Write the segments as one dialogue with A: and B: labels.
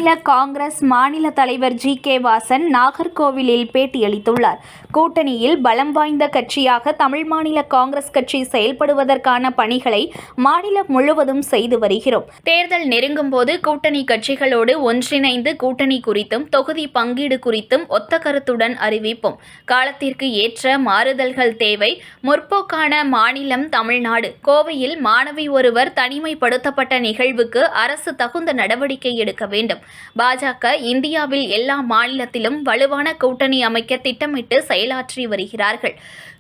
A: தமிழ்மாநில காங்கிரஸ் மாநில தலைவர் ஜி.கே. வாசன் நாகர்கோவிலில் பேட்டியளித்துள்ளார். கூட்டணியில் பலம் வாய்ந்த கட்சியாக தமிழ் மாநில காங்கிரஸ் கட்சி செயல்படுவதற்கான பணிகளை மாநிலம் முழுவதும் செய்து வருகிறோம். தேர்தல் நெருங்கும் போது கூட்டணி கட்சிகளோடு ஒன்றிணைந்து கூட்டணி குறித்தும் தொகுதி பங்கீடு குறித்தும் ஒத்த கருத்துடன் அறிவிப்போம். காலத்திற்கு ஏற்ற மாறுதல்கள் தேவை. முற்போக்கான மாநிலம் தமிழ்நாடு. கோவையில் மாணவி ஒருவர் தனிமைப்படுத்தப்பட்ட நிகழ்வுக்கு அரசு தகுந்த நடவடிக்கை எடுக்க வேண்டும். பாஜக இந்தியாவில் எல்லா மாநிலத்திலும் வலுவான கூட்டணி அமைக்க திட்டமிட்டு செயலாற்றி வருகிறார்கள்.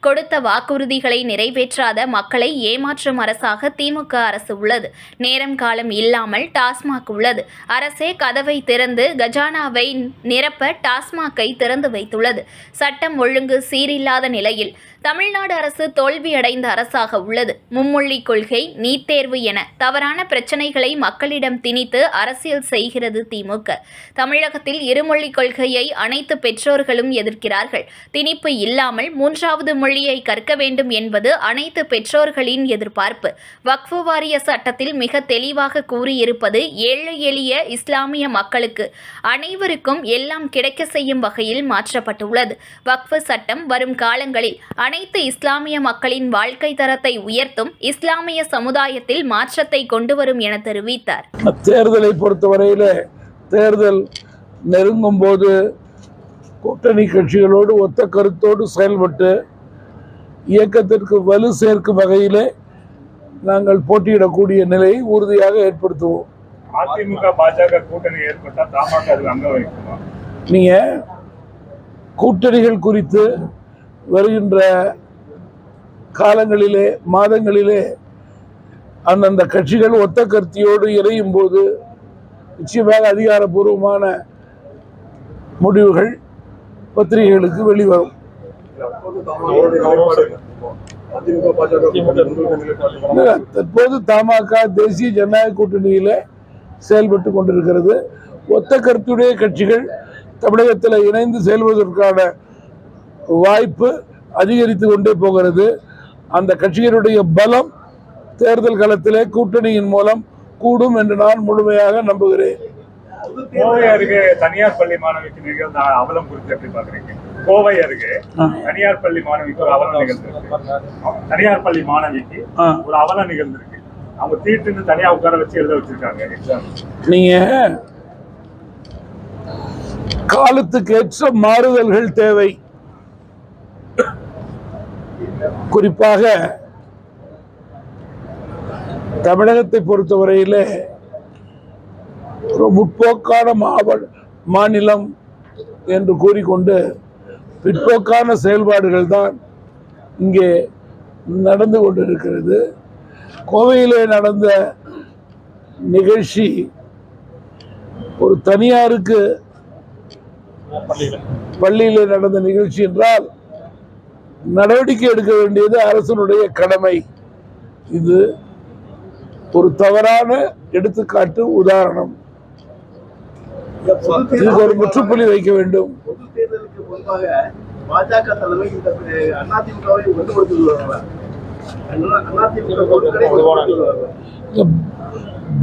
A: கொடுத்த வாக்குறுதிகளை நிறைவேற்றாத மக்களை ஏமாற்றும் அரசாக திமுக அரசு உள்ளது. நேரம் காலம் இல்லாமல் டாஸ்மாக் உள்ளது. அரசே கதவை திறந்து கஜானாவை நிரப்ப டாஸ்மாக்கை திறந்து வைத்துள்ளது. சட்டம் ஒழுங்கு சீரில்லாத நிலையில் தமிழ்நாடு அரசு தோல்வியடைந்த அரசாக உள்ளது. மும்மொழி கொள்கை, நீட் தேர்வு என தவறான பிரச்சனைகளை மக்களிடம் திணித்து அரசியல் செய்கிறது திமுக. தமிழகத்தில் இருமொழி கொள்கையை அனைத்து பெற்றோர்களும் எதிர்க்கிறார்கள். திணிப்பு இல்லாமல் மூன்றாவது மொழியை கற்க வேண்டும் என்பது அனைத்து பெற்றோர்களின் எதிர்பார்ப்பு. வக்ஃபு வாரிய சட்டத்தில் மிக தெளிவாக கூறியிருப்பது ஏழை எளிய இஸ்லாமிய மக்களுக்கு அனைவருக்கும் எல்லாம் கிடைக்க செய்யும் வகையில் மாற்றப்பட்டுள்ளது. வக்ஃபு சட்டம் வரும் காலங்களில் அனைத்து இஸ்லாமிய மக்களின் வாழ்க்கை தரத்தை உயர்த்தும். இஸ்லாமிய சமுதாயத்தில் மாற்றத்தை கொண்டு வரும் என தெரிவித்தார்.
B: தேர்தலை பொறுத்தவரையில தேர்தல் நெருங்கும் போது கூட்டணி கட்சிகளோடு ஒத்த கருத்தோடு செயல்பட்டு இயக்கத்திற்கு வலு சேர்க்கும் வகையிலே நாங்கள் போட்டியிடக்கூடிய நிலையை உறுதியாக ஏற்படுத்துவோம்.
C: அதிமுக பாஜக கூட்டணி ஏற்பட்டால் தமாக அங்க வைக்குமா?
B: நீங்க கூட்டணிகள் குறித்து வருகின்ற காலங்களிலே மாதங்களிலே அந்தந்த கட்சிகள் ஒத்த கருத்தியோடு இணையும் போது நிச்சயமாக அதிகாரப்பூர்வமான முடிவுகள் பத்திரிகைகளுக்கு வெளிவரும். தற்போது தமாக தேசிய ஜனநாயக கூட்டணியில செயல்பட்டு கொண்டிருக்கிறது. ஒத்த கருத்துடைய கட்சிகள் தமிழகத்தில் இணைந்து செயல்படுவதற்கான வாய்ப்பு அதிகரித்து கொண்டே போகிறது. அந்த கட்சிகளுடைய பலம் தேர்தல் களத்திலே கூட்டணியின் மூலம் கூடும் என்று நான் முழுமையாக நம்புகிறேன்.
C: கோவை அருகே தனியார் பள்ளி மாணவிக்கு நிகழ்ந்த அவலம் குறித்து எப்படி பாக்குறீங்க? கோவை அருகே தனியார் பள்ளி மாணவிக்கு ஒரு அவலம் நிகழ்ந்திருக்கு. தனியார் பள்ளி மாணவிக்கு ஒரு அவலம் நிகழ்ந்திருக்கு. அவங்க தீட்டு தனியா உட்கார வச்சு எழுத வச்சிருக்காங்க எக்ஸாம்.
B: நீங்க காலத்துக்கு ஏற்ற மாறுதல்கள் தேவை. குறிப்பாக தமிழகத்தை பொறுத்தவரையிலே ஒரு முற்போக்கான மாநிலம் என்று கூறிக்கொண்டு பிற்போக்கான செயல்பாடுகள் தான் இங்கே நடந்து கொண்டிருக்கிறது. கோவையிலே நடந்த நிகழ்ச்சி ஒரு தனியாருக்கு பள்ளியிலே நடந்த நிகழ்ச்சி என்றால் நடவடிக்கை எடுக்க வேண்டியது அரசனுடைய கடமை. இது ஒரு தவறான எடுத்துக்காட்டு, உதாரணம். இதுக்கு ஒரு முற்றுப்புள்ளி வைக்க வேண்டும்.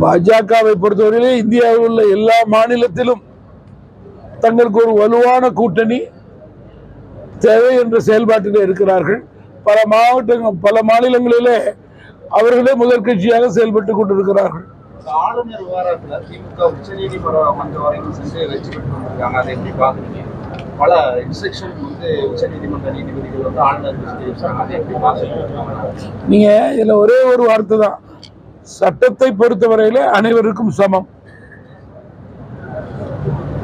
B: பாஜகவை பொறுத்தவரையிலே இந்தியாவில் உள்ள எல்லா மாநிலத்திலும் தங்களுக்கு ஒரு வலுவான கூட்டணி தேவை என்ற செயல்பாட்டிலே இருக்கிறார்கள். பல மாநிலங்களிலே அவர்களே முதல் கட்சியாக செயல்பட்டுக் கொண்டிருக்கிறார்கள்.
D: ஆளுநர் விவகாரத்தில் திமுக உச்சநீதிமன்ற வரைக்கும் சென்று வெற்றி பெற்று வந்திருக்காங்க. அதை எப்படி பாக்குறீங்க? பல இன்ஸ்ட்ரக்ஷன் உச்சநீதிமன்ற நீதிபதிகள் ஆளுநர் அதை எப்படி பாக்குறீங்க?
B: நீங்க இதுல ஒரே ஒரு வார்த்தை தான், சட்டத்தை பொறுத்தவரையில அனைவருக்கும் சமம்.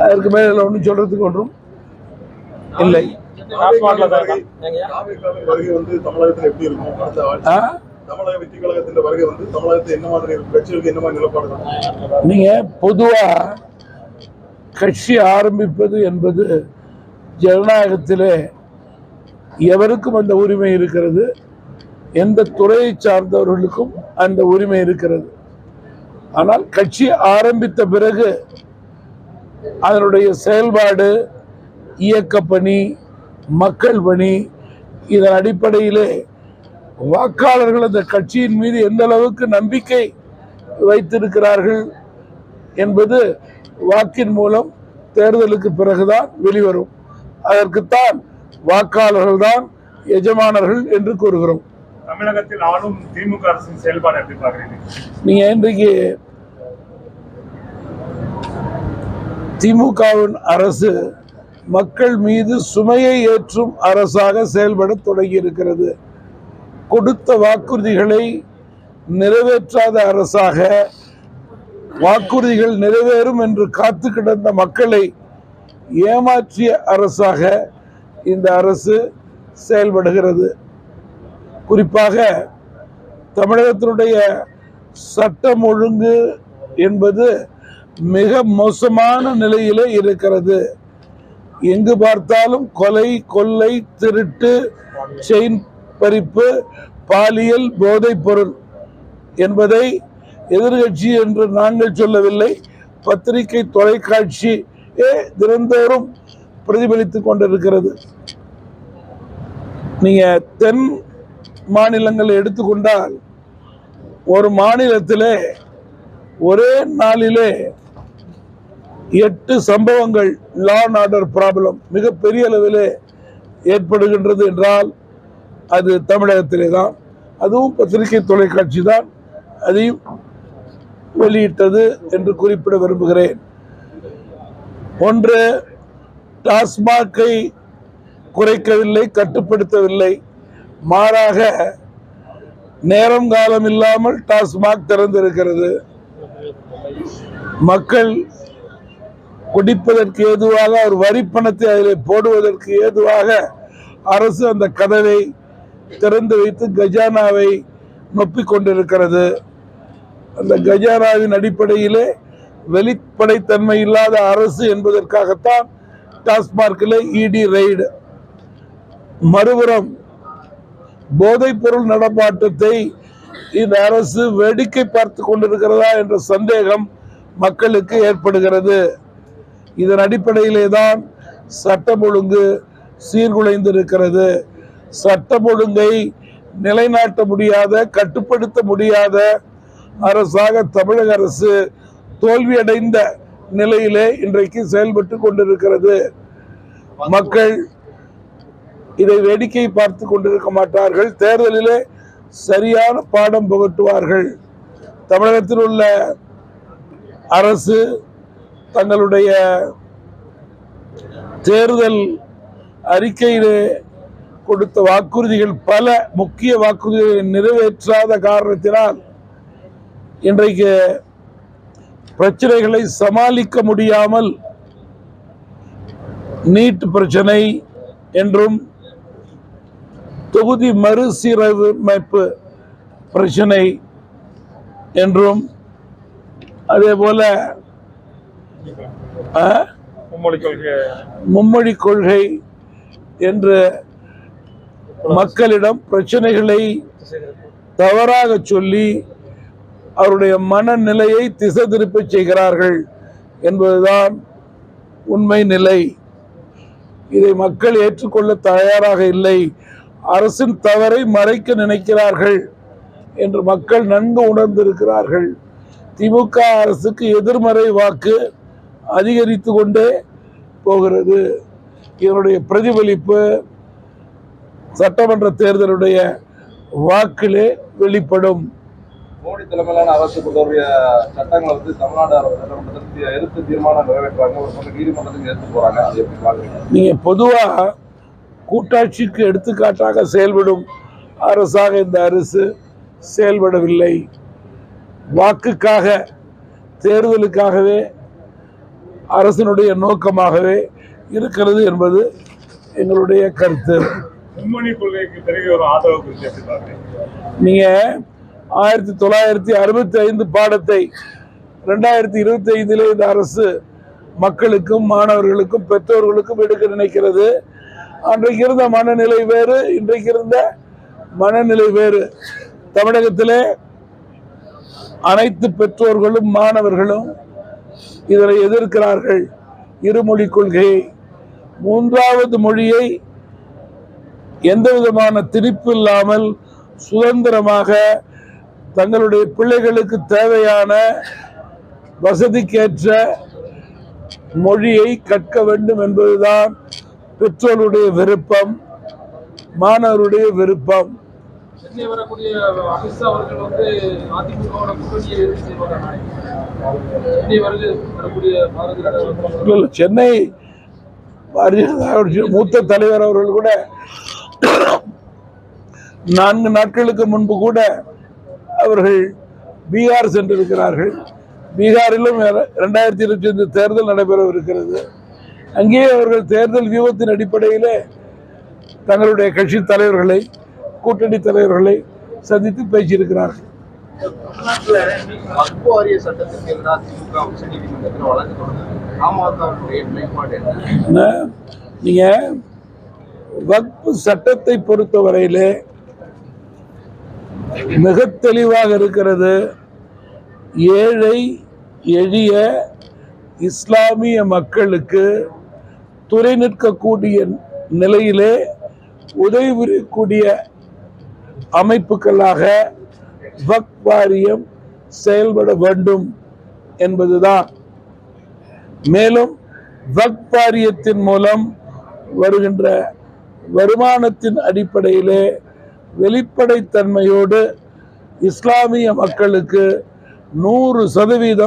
B: அதற்கு மேல ஒன்றும் சொல்றதுக்கு ஒன்றும் இல்லை.
C: தமிழகத்தில் எப்படி இருக்கும்? தமிழக வெற்றி கழகத்தின் வருகை வந்து தமிழகத்தில் என்ன மாதிரி கட்சிகளுக்கு என்ன மாதிரி நிலப்பாடு?
B: நீங்க பொதுவா கட்சி ஆரம்பிப்பது என்பது ஜனநாயகத்திலே எவருக்கும் அந்த உரிமை இருக்கிறது. எந்த துறையை சார்ந்தவர்களுக்கும் அந்த உரிமை இருக்கிறது. ஆனால் கட்சி ஆரம்பித்த பிறகு அதனுடைய செயல்பாடு, இயக்க பணி, மக்கள் பணி, இதன் அடிப்படையிலே வாக்காளர்கள் அந்த கட்சியின் மீது எந்த அளவுக்கு நம்பிக்கை வைத்திருக்கிறார்கள் என்பது வாக்கின் மூலம் தேர்தலுக்கு பிறகுதான் வெளிவரும். அதற்குத்தான் வாக்காளர்கள் தான் எஜமானர்கள் என்று கூறுகிறோம்.
C: தமிழகத்தில் ஆளும் திமுக அரசின் செயல்பாடு எப்படி பாக்குறீங்க?
B: நீங்க இன்றைக்கு திமுகவின் அரசு மக்கள் மீது சுமையை ஏற்றும் அரசாக செயல்பட தொடங்கி இருக்கிறது. கொடுத்த வாக்குறுதிகளை நிறைவேற்றாத அரசாக, வாக்குறுதிகள் நிறைவேறும் என்று காத்து கிடந்த மக்களை ஏமாற்றிய அரசாக இந்த அரசு செயல்படுகிறது. குறிப்பாக தமிழகத்தினுடைய சட்டம் ஒழுங்கு என்பது மிக மோசமான நிலையிலே இருக்கிறது. எங்கு பார்த்தாலும் கொலை, கொள்ளை, திருட்டு, செயின் பறிப்பு, பாலியல், போதைப் பொருள் என்பதை எதிர்கட்சி என்று நாங்கள் சொல்லவில்லை, பத்திரிகை, தொலைக்காட்சி தினந்தோறும் பிரதிபலித்துக் கொண்டிருக்கிறது. நீங்க தென் மாநிலங்களை எடுத்துக்கொண்டால் ஒரு மாநிலத்திலே ஒரே நாளிலே 8 சம்பவங்கள் லா அண்ட் ஆர்டர் ப்ராப்ளம் மிகப்பெரிய அளவிலே ஏற்படுகின்றது என்றால் அது தமிழகத்திலே தான். அதுவும் பத்திரிகை, தொலைக்காட்சி தான் அதையும் வெளியிட்டது என்று குறிப்பிட விரும்புகிறேன். ஒன்று, டாஸ்மாகை குறைக்கவில்லை, கட்டுப்படுத்தவில்லை, மாறாக நேரம் காலம் இல்லாமல் டாஸ்மாக் திறந்திருக்கிறது. மக்கள் குடிப்பதற்கு ஏதுவாக ஒரு வரி பணத்தை அதில் போடுவதற்கு ஏதுவாக அரசு அந்த கதவை திறந்து வைத்து கஜானாவை நொப்பிக் கொண்டிருக்கிறது. அந்த கஜானாவின் அடிப்படையிலே வெளிப்படைத்தன்மை இல்லாத அரசு என்பதற்காகத்தான் டாஸ்மார்க்கில் இடி ரெய்டு. மறுபுறம் போதைப் பொருள் நடமாட்டத்தை இந்த அரசு வேடிக்கை பார்த்து கொண்டிருக்கிறதா என்ற சந்தேகம் மக்களுக்கு ஏற்படுகிறது. இதன் அடிப்படையிலே தான் சட்டம் ஒழுங்கு சீர்குலைந்திருக்கிறது. சட்டம் ஒழுங்கை நிலைநாட்ட முடியாத, கட்டுப்படுத்த முடியாத அரசாக தமிழக அரசு தோல்வியடைந்த நிலையிலே இன்றைக்கு செயல்பட்டு கொண்டிருக்கிறது. மக்கள் இதை வேடிக்கை பார்த்து கொண்டிருக்க மாட்டார்கள். தேர்தலிலே சரியான பாடம் புகட்டுவார்கள். தமிழகத்தில் உள்ள அரசு தங்களுடைய தேர்தல் அறிக்கையிலே கொடுத்த வாக்குறுதிகள், பல முக்கிய வாக்குறுதிகளை நிறைவேற்றாத காரணத்தினால் இன்றைக்கு பிரச்சனைகளை சமாளிக்க முடியாமல் நீட் பிரச்சனை என்றும், தொகுதி மறுசீரமைப்பு பிரச்சனை என்றும், அதே போல மும்மொழி கொள்கை என்று மக்களிடம் பிரச்சனைகளை தவறாக சொல்லி அவருடைய மனநிலையை திசை திருப்ப செய்கிறார்கள் என்பதுதான் உண்மை நிலை. இதை மக்கள் ஏற்றுக்கொள்ள தயாராக இல்லை. அரசின் தவறை மறைக்க நினைக்கிறார்கள் என்று மக்கள் நன்கு உணர்ந்திருக்கிறார்கள். திமுக அரசுக்கு எதிர்மறை வாக்கு அதிகரித்து கொண்டே போகிறது. இதனுடைய பிரதிபலிப்பு சட்டமன்ற தேர்தலுடைய வாக்கிலே வெளிப்படும்.
D: மோடி தலைமையிலான அரசு கொண்டுவரிய சட்டங்களை வந்து தமிழ்நாடு அரசு எதிர்த்து தீர்மானம் நிறைவேற்றுறாங்க, ஒரு பக்கம் நீதிமன்றத்துக்கு எடுத்து போறாங்க. அது எப்படி பாக்குறீங்க?
B: நீங்க பொதுவா கூட்டாட்சிக்கு எடுத்துக்காட்டாக செயல்படும் அரசாக இந்த அரசு செயல்படவில்லை. வாக்குக்காக, தேர்தலுக்காகவே அரசினுடைய நோக்கமாகவே இருக்கிறது என்பது எங்களுடைய கருத்து.
C: மும்மொழி கொள்கைக்கு பிறகு ஒரு ஆதரவு குறித்து எப்படி பாக்குறீங்க?
B: நீங்க 1965 பாடத்தை 2025 இந்த அரசு மக்களுக்கும், மாணவர்களுக்கும், பெற்றோர்களுக்கும் எடுக்க நினைக்கிறது. அன்றைக்கு இருந்த மனநிலை வேறு, இன்றைக்கு இருந்த மனநிலை வேறு. தமிழகத்திலே அனைத்து பெற்றோர்களும் மாணவர்களும் இதனை எதிர்க்கிறார்கள். இருமொழி கொள்கையை, மூன்றாவது மொழியை எந்த விதமான திணிப்பு இல்லாமல் சுதந்திரமாக தங்களுடைய பிள்ளைகளுக்கு தேவையான வசதிக்கேற்ற மொழியை கற்க வேண்டும் என்பதுதான் பெற்றோருடைய விருப்பம், மாணவருடைய விருப்பம்.
D: சென்னை வரக்கூடிய அமித்ஷா அவர்கள் வந்து அதிமுகவோட கூட்டணியை எதிர்த்து செய்வாங்க. சென்னை வரக்கூடிய
B: இல்ல, சென்னை பாரதிய ஜனதா கட்சி மூத்த தலைவர் அவர்கள் கூட 4 நாட்களுக்கு முன்பு கூட அவர்கள் பீகார் சென்றிருக்கிறார்கள். பீகாரிலும் 2025 தேர்தல் நடைபெறவிருக்கிறது. அங்கே அவர்கள் தேர்தல் வியூகத்தின் அடிப்படையில் தங்களுடைய கட்சி தலைவர்களை, கூட்டணி தலைவர்களை சந்தித்து பேசியிருக்கிறார்கள்.
D: வக்ஃப் வாரிய சட்டத்திற்கு எதிராக திமுக உச்சநீதிமன்றத்தில் வழக்கு தொடர்ந்தது. அமமுகவுடைய நிலைப்பாடு என்ன?
B: நீங்க வக்ஃப் சட்டத்தை பொறுத்தவரையிலே மிக தெளிவாக இருக்கிறது. ஏழை எளிய இஸ்லாமிய மக்களுக்கு துறை நிற்கக்கூடிய நிலையிலே உதவி புரியக்கூடிய அமைப்புகளாக வக்ஃப் வாரியம் செயல்பட வேண்டும் என்பதுதான். மேலும் வக்ஃப் வாரியத்தின் மூலம் வருகின்ற வருமானத்தின் அடிப்படையிலே வெளிப்படைத்தன்மையோடு இஸ்லாமிய மக்களுக்கு 100%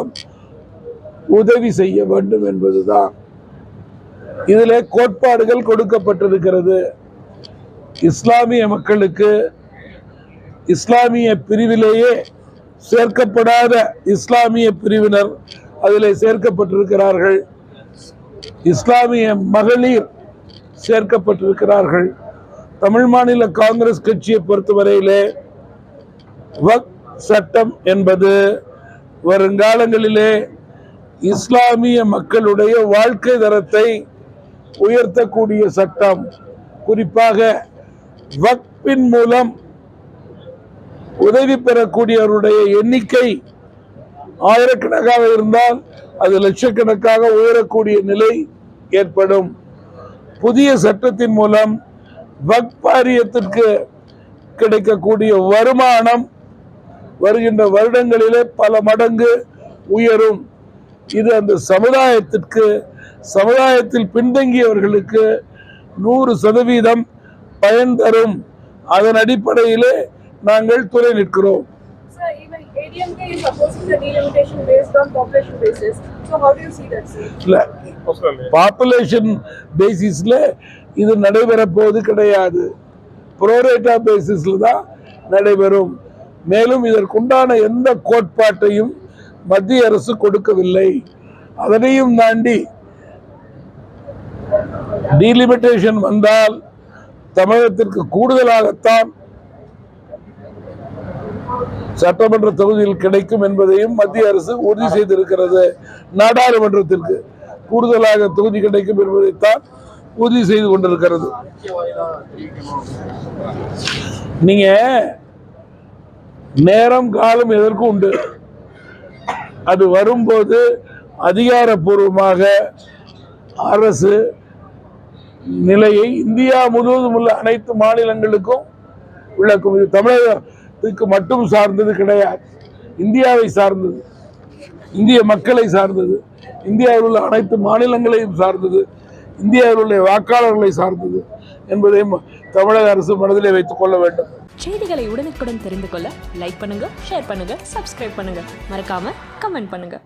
B: உதவி செய்ய வேண்டும் என்பதுதான். இதிலே கோட்பாடுகள் கொடுக்கப்பட்டிருக்கிறது. இஸ்லாமிய மக்களுக்கு இஸ்லாமிய பிரிவிலேயே சேர்க்கப்படாத இஸ்லாமிய பிரிவினர் அதிலே சேர்க்கப்பட்டிருக்கிறார்கள். இஸ்லாமிய மகளிர் சேர்க்கப்பட்டிருக்கிறார்கள். தமிழ் மாநில காங்கிரஸ் கட்சியை பொறுத்தவரையிலே வக்ஃப் சட்டம் என்பது வருங்காலங்களிலே இஸ்லாமிய மக்களுடைய வாழ்க்கை தரத்தை உயர்த்தக்கூடிய சட்டம். குறிப்பாக வக்ஃபின் மூலம் உதவி பெறக்கூடியவருடைய எண்ணிக்கை ஆயிரக்கணக்காக இருந்தால் அது லட்சக்கணக்காக உயரக்கூடிய நிலை ஏற்படும். புதிய சட்டத்தின் மூலம் வக்ஃப் வாரியத்திற்கு கிடைக்கக்கூடிய வருமானம் வருகின்ற வருடங்களிலே பல மடங்கு உயரும். இது அந்த சமுதாயத்தில் பின்தங்கியவர்களுக்கு 100% பயன் தரும். அதன் அடிப்படையிலே நாங்கள் துணை நிற்கிறோம்.
E: Sir, even ADMK is opposing the delimitation based on population basis. So how do you see that, sir?
B: இல்ல, பாப்புலேஷன் பேசிஸ்ல இது நடைபெற போவது கிடையாது. புரோரேட்டா பேசிஸ்ல தான் நடைபெறும். மேலும் இதற்குண்டான எந்த கோட்பாட்டையும் மத்திய அரசு கொடுக்கவில்லை. அதனையும் தாண்டி டீலிமிட்டேஷன் வந்தால் தமிழகத்திற்கு கூடுதலாகத்தான் சட்டமன்ற தொகுதியில் கிடைக்கும் என்பதையும் மத்திய அரசு உறுதி செய்திருக்கிறது. நாடாளுமன்றத்திற்கு கூடுதலாக தொகுதி கிடைக்கும் என்பதைத்தான் உறுதி செய்து கொண்டிருக்கிறது. நீங்க நேரம் காலம் எதற்கும் உண்டு. அது வரும்போது அதிகாரப்பூர்வமாக அரசு நிலையை இந்தியா முழுவதும் உள்ள அனைத்து மாநிலங்களுக்கும் விளக்கும். இது தமிழகத்துக்கு மட்டும் சார்ந்தது கிடையாது, இந்தியாவை சார்ந்தது, இந்திய மக்களை சார்ந்தது, இந்தியாவில் உள்ள அனைத்து மாநிலங்களையும் சார்ந்தது, இந்தியாவில் உள்ள வாக்காளர்களை சார்ந்தது என்பதையும் தமிழக அரசு மனதிலே வைத்துக் கொள்ள வேண்டும்.
F: செய்திகளை உடனுக்குடன் தெரிந்து கொள்ள லைக் பண்ணுங்க, ஷேர் பண்ணுங்க, சப்ஸ்கிரைப் பண்ணுங்க, மறக்காம கமெண்ட் பண்ணுங்க.